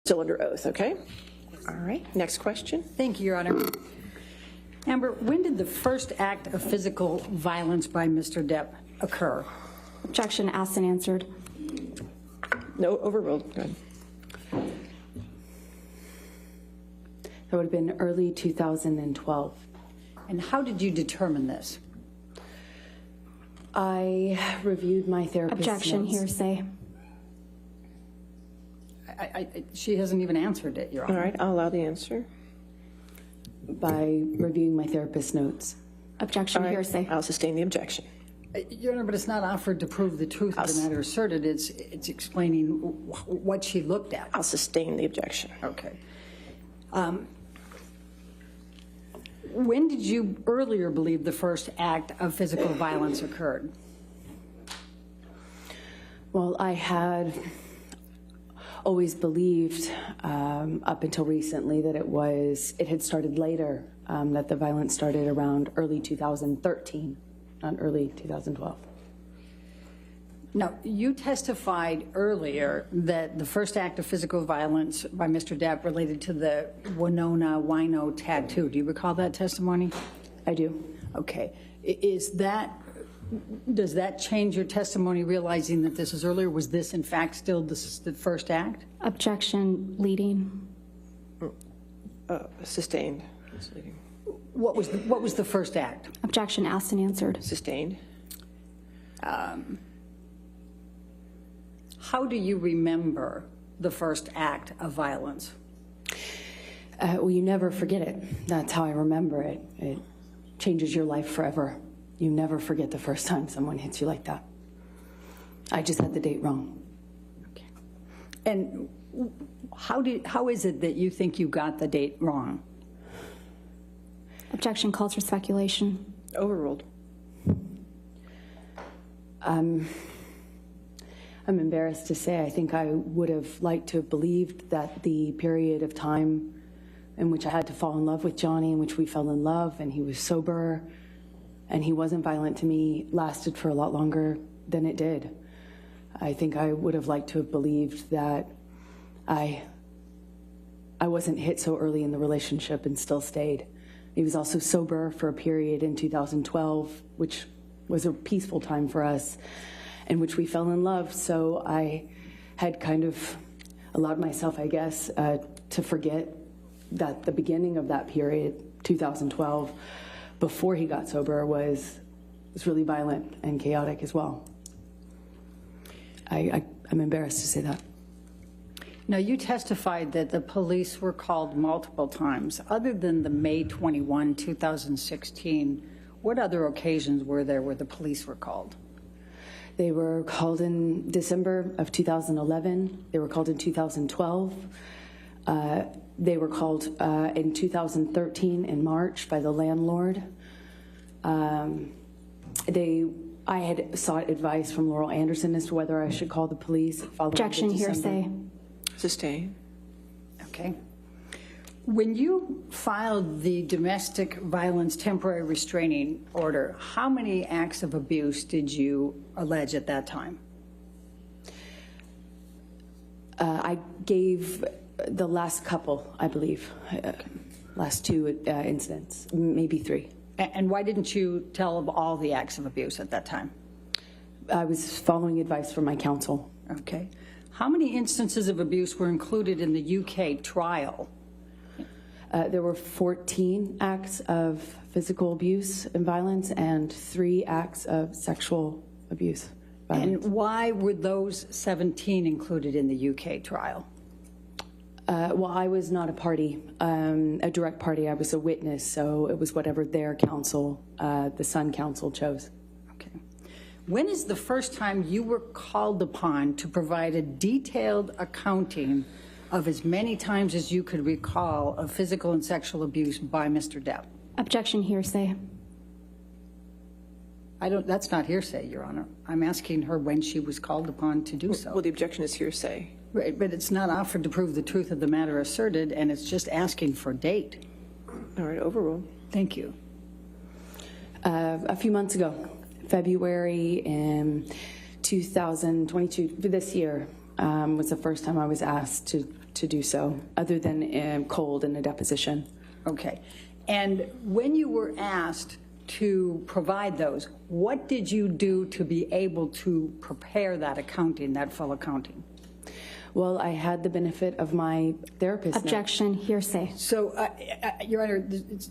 Still under oath, okay? All right, next question. Thank you, Your Honor. Amber, when did the first act of physical violence by Mr. Depp occur? Objection asked and answered. No, overruled. Go ahead. That would have been early 2012. And how did you determine this? I reviewed my therapist's Objection, notes. hearsay. She hasn't even answered it, Your Honor. All right, I'll allow the answer. By reviewing my therapist's notes. Objection, All right, hearsay. I'll sustain the objection. Your Honor, but it's not offered to prove the truth of the matter asserted. It's explaining what she looked at. I'll sustain the objection. Okay. When did you earlier believe the first act of physical violence occurred? Well, I had always believed up until recently that it had started later, that the violence started around early 2013, not early 2012. Now, you testified earlier that the first act of physical violence by Mr. Depp related to the Winona Wino tattoo. Do you recall that testimony? I do. Okay. Does that change your testimony, realizing that this is earlier? Was this, in fact, still the first act? Objection, leading. Sustained. What was the first act? Objection asked and answered. Sustained. How do you remember the first act of violence? Well, you never forget it. That's how I remember it. It changes your life forever. You never forget the first time someone hits you like that. I just had the date wrong. Okay. And how is it that you think you got the date wrong? Objection calls for speculation. Overruled. I'm embarrassed to say I think I would have liked to have believed that the period of time in which I had to fall in love with Johnny, in which we fell in love and he was sober and he wasn't violent to me, lasted for a lot longer than it did. I think I would have liked to have believed that I wasn't hit so early in the relationship and still stayed. He was also sober for a period in 2012, which was a peaceful time for us, in which we fell in love. So I had kind of allowed myself, I guess, to forget that the beginning of that period, 2012, before he got sober, was really violent and chaotic as well. I'm embarrassed to say that. Now, you testified that the police were called multiple times. Other than the May 21, 2016, what other occasions were there where the police were called? They were called in December of 2011. They were called in 2012. They were called in 2013 in March by the landlord. I had sought advice from Laurel Anderson as to whether I should call the police. Objection, hearsay. Sustained. Okay. When you filed the domestic violence temporary restraining order, how many acts of abuse did you allege at that time? I gave the last couple, I believe, last two incidents, maybe three. And why didn't you tell of all the acts of abuse at that time? I was following advice from my counsel. Okay. How many instances of abuse were included in the UK trial? There were 14 acts of physical abuse and violence and 3 acts of sexual abuse. Violence. And why were those 17 included in the UK trial? Well, I was not a party, a direct party. I was a witness, so it was whatever their counsel, the Sun counsel, chose. Okay. When is the first time you were called upon to provide a detailed accounting of as many times as you could recall of physical and sexual abuse by Mr. Depp? Objection, hearsay. That's not hearsay, Your Honor. I'm asking her when she was called upon to do so. Well, the objection is hearsay. Right, but it's not offered to prove the truth of the matter asserted, and it's just asking for date. All right, overruled. Thank you. A few months ago, February in 2022, this year, was the first time I was asked to to do so, other than cold in a deposition. Okay. And when you were asked to provide those, what did you do to be able to prepare that accounting, that full accounting? Well, I had the benefit of my therapist. Objection, hearsay. So, Your Honor,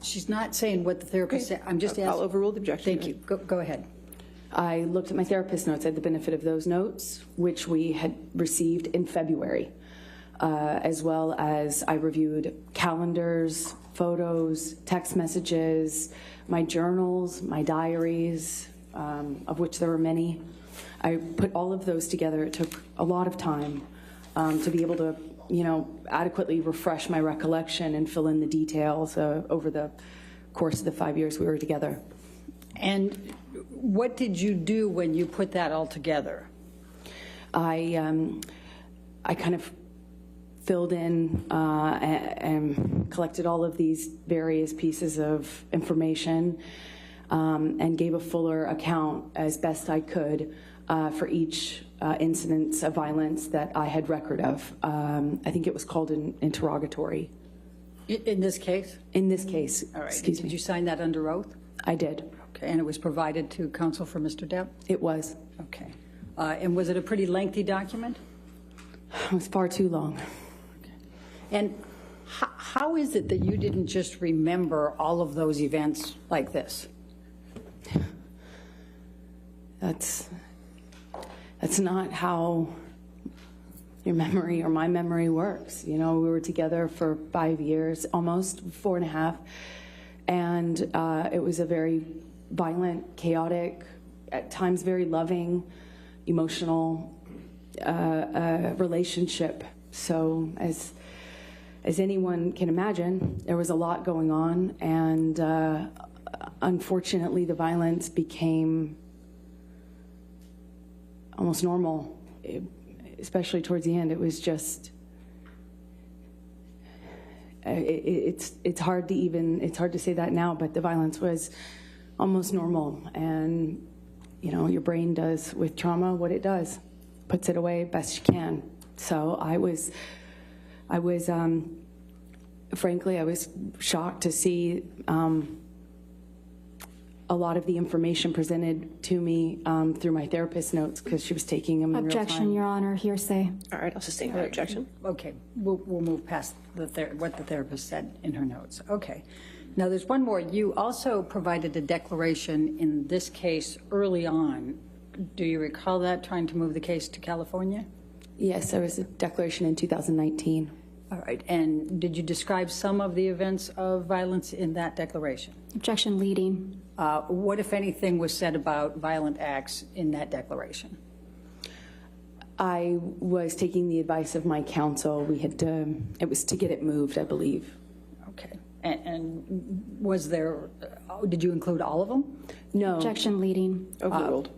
she's not saying what the therapist said. I'm just asking. I'll overrule the objection. Thank you. Go ahead. I looked at my therapist notes. I had the benefit of those notes, which we had received in February, as well as I reviewed calendars, photos, text messages, my journals, my diaries, of which there were many. I put all of those together. It took a lot of time to be able to, adequately refresh my recollection and fill in the details over the course of the 5 years we were together. And what did you do when you put that all together? I kind of filled in and collected all of these various pieces of information and gave a fuller account as best I could for each incidents of violence that I had record of. I think it was called an interrogatory. In this case? In this case, All right. excuse Did me. you sign that under oath? I did. Okay. And it was provided to counsel for Mr. Depp? It was. Okay. And was it a pretty lengthy document? It was far too long. And how is it that you didn't just remember all of those events like this? That's not how your memory or my memory works. We were together for 5 years, almost 4.5, and it was a very violent, chaotic, at times very loving, emotional relationship. So as anyone can imagine, there was a lot going on, and unfortunately the violence became almost normal, especially towards the end. It was just, it's hard to say that now, but the violence was almost normal. And, your brain does with trauma what it does, puts it away best you can. So I was frankly, I was shocked to see a lot of the information presented to me through my therapist's notes, because she was taking them in real time. Objection, Your Honor, hearsay. All right, I'll sustain that objection. Okay, we'll move past what the therapist said in her notes. Okay. Now, there's one more. You also provided a declaration in this case early on. Do you recall that, trying to move the case to California? Yes, there was a declaration in 2019. All right. And did you describe some of the events of violence in that declaration? Objection, leading. What, if anything, was said about violent acts in that declaration? I was taking the advice of my counsel. It was to get it moved, I believe. Okay. And was there, did you include all of them? No. Objection, leading. Overruled.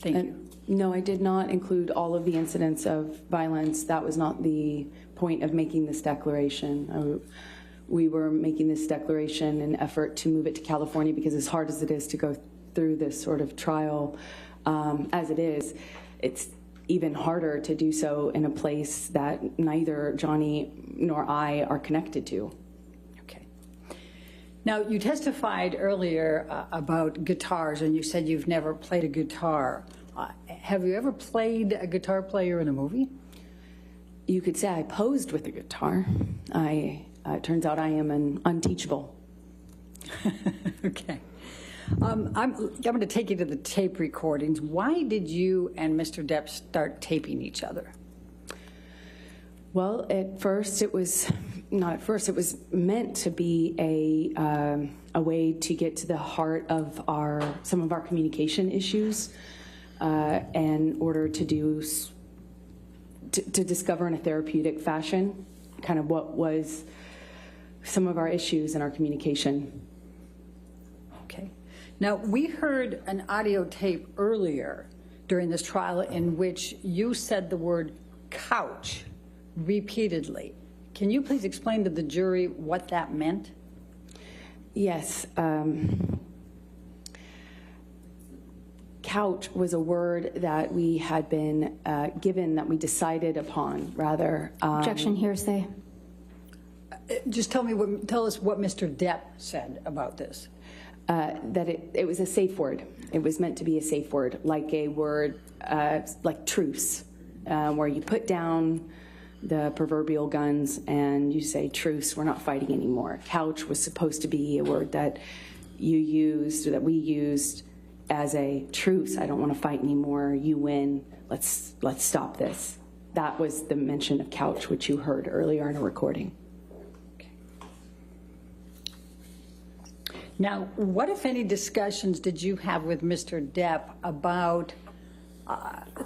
Thank you. No, I did not include all of the incidents of violence. That was not the point of making this declaration. We were making this declaration in an effort to move it to California, because as hard as it is to go through this sort of trial as it is, it's even harder to do so in a place that neither Johnny nor I are connected to. Okay. Now, you testified earlier about guitars, and you said you've never played a guitar. Have you ever played a guitar player in a movie? You could say I posed with a guitar. It turns out I am an unteachable. Okay. I'm going to take you to the tape recordings. Why did you and Mr. Depp start taping each other? Well, at first it was meant to be a way to get to the heart of some of our communication issues, in order to discover in a therapeutic fashion kind of what was some of our issues in our communication. Okay. Now, we heard an audio tape earlier during this trial in which you said the word couch repeatedly. Can you please explain to the jury what that meant? couch was a word that we had been given, that we decided upon, rather. Objection, hearsay. Just tell us what Mr. Depp said about this. That it was a safe word. It was meant to be a safe word, like a word, like truce, where you put down the proverbial guns and you say, truce, we're not fighting anymore. Couch was supposed to be a word that you used, or that we used, as a truce. I don't want to fight anymore. You win. Let's stop this. That was the mention of couch, which you heard earlier in a recording. Okay. Now, what, if any, discussions did you have with Mr. Depp about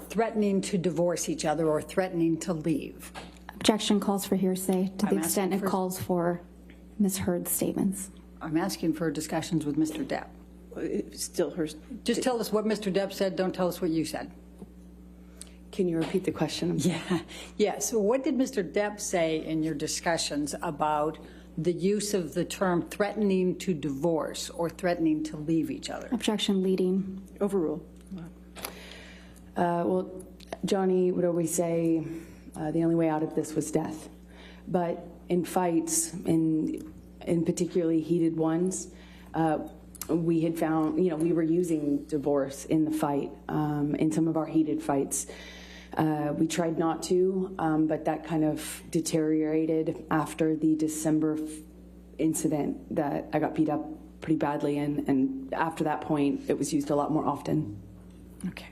threatening to divorce each other or threatening to leave? Objection calls for hearsay to the I'm extent asking it for- calls for misheard statements. I'm asking for discussions with Mr. Depp. It's still her. Just tell us what Mr. Depp said. Don't tell us what you said. Can you repeat the question? Yeah. So what did Mr. Depp say in your discussions about the use of the term threatening to divorce or threatening to leave each other? Objection, leading. Overruled. Well, Johnny would always say the only way out of this was death. But in fights, in particularly heated ones, we had found, we were using divorce in the fight, in some of our heated fights. We tried not to, but that kind of deteriorated after the December incident that I got beat up pretty badly, and after that point, it was used a lot more often. Okay.